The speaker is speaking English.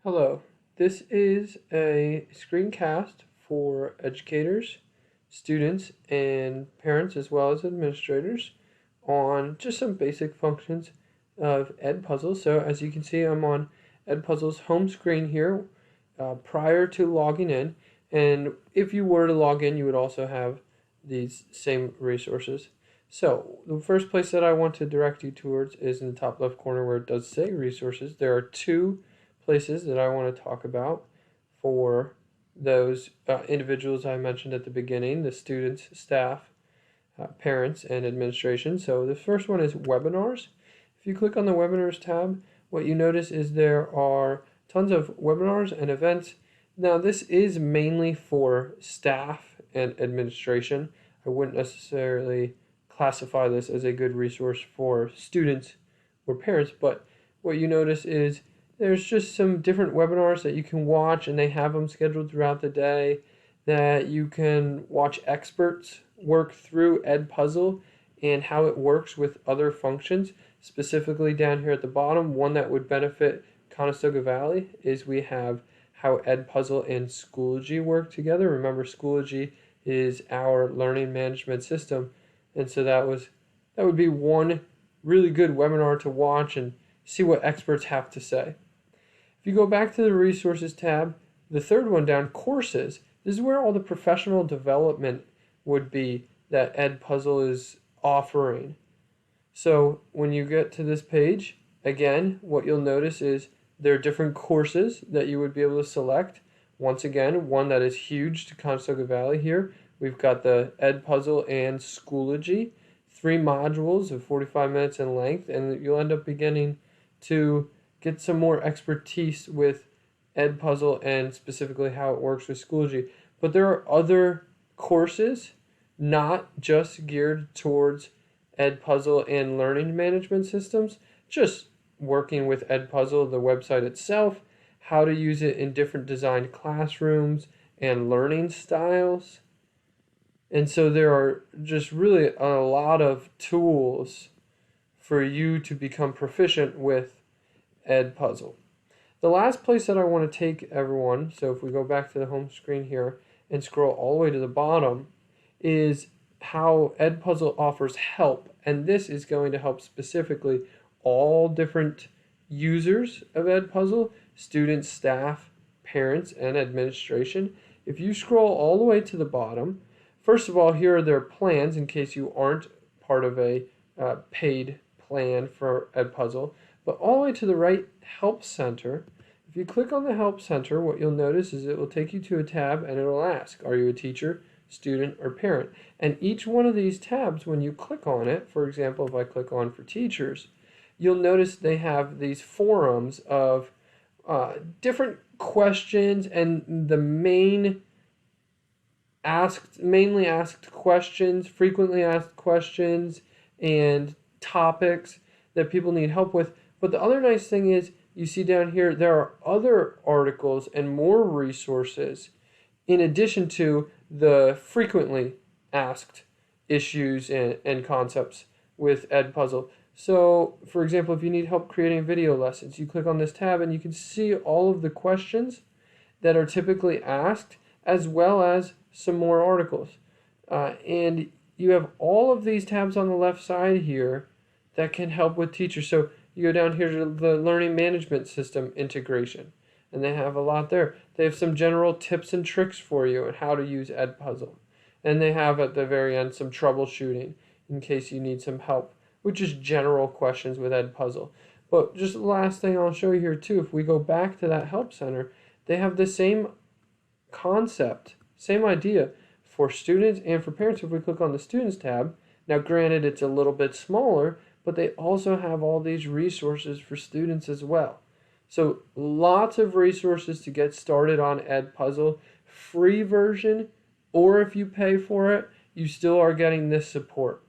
Hello, this is a screencast for educators, students, and parents as well as administrators on just some basic functions of Edpuzzle. So as you can see, I'm on Edpuzzle's home screen here prior to logging in. And if you were to log in, you would also have these same resources. So the first place that I want to direct you towards is in the top left corner where it does say resources. There are two places that I want to talk about for those individuals I mentioned at the beginning, the students, staff, parents, and administration. So the first one is webinars. If you click on the webinars tab, what you notice is there are tons of webinars and events. Now this is mainly for staff and administration. I wouldn't necessarily classify this as a good resource for students or parents, but what you notice is there's just some different webinars that you can watch, and they have them scheduled throughout the day that you can watch experts work through Edpuzzle and how it works with other functions. Specifically down here at the bottom, one that would benefit Conestoga Valley is we have how Edpuzzle and Schoology work together. Remember, Schoology is our learning management system, and so that would be one really good webinar to watch and see what experts have to say. If you go back to the resources tab, the third one down, courses, this is where all the professional development would be that Edpuzzle is offering. So when you get to this page, again, what you'll notice is there are different courses that you would be able to select. Once again, one that is huge to Conestoga Valley here. We've got the Edpuzzle and Schoology, 3 modules of 45 minutes in length, and you'll end up beginning to get some more expertise with Edpuzzle and specifically how it works with Schoology. But there are other courses not just geared towards Edpuzzle and learning management systems, just working with Edpuzzle, the website itself, how to use it in different designed classrooms and learning styles. And so there are just really a lot of tools for you to become proficient with Edpuzzle. The last place that I want to take everyone, so if we go back to the home screen here and scroll all the way to the bottom, is how Edpuzzle offers help. And this is going to help specifically all different users of Edpuzzle, students, staff, parents, and administration. If you scroll all the way to the bottom, first of all, here are their plans in case you aren't part of a paid plan for Edpuzzle. But all the way to the right, Help Center. If you click on the Help Center, what you'll notice is it will take you to a tab and it will ask, are you a teacher, student, or parent? And each one of these tabs, when you click on it, for example, if I click on for teachers, you'll notice they have these forums of different questions, and the mainly asked questions, frequently asked questions, and topics that people need help with. But the other nice thing is, you see down here, there are other articles and more resources in addition to the frequently asked issues and concepts with Edpuzzle. So, for example, if you need help creating video lessons, you click on this tab and you can see all of the questions that are typically asked, as well as some more articles. And you have all of these tabs on the left side here that can help with teachers. So you go down here to the learning management system integration, and they have a lot there. They have some general tips and tricks for you on how to use Edpuzzle. And they have at the very end some troubleshooting in case you need some help, which is general questions with Edpuzzle. But just the last thing I'll show you here too, if we go back to that help center, they have the same concept, same idea for students and for parents. If we click on the students tab, now granted it's a little bit smaller, but they also have all these resources for students as well. So lots of resources to get started on Edpuzzle. Free version, or if you pay for it, you still are getting this support.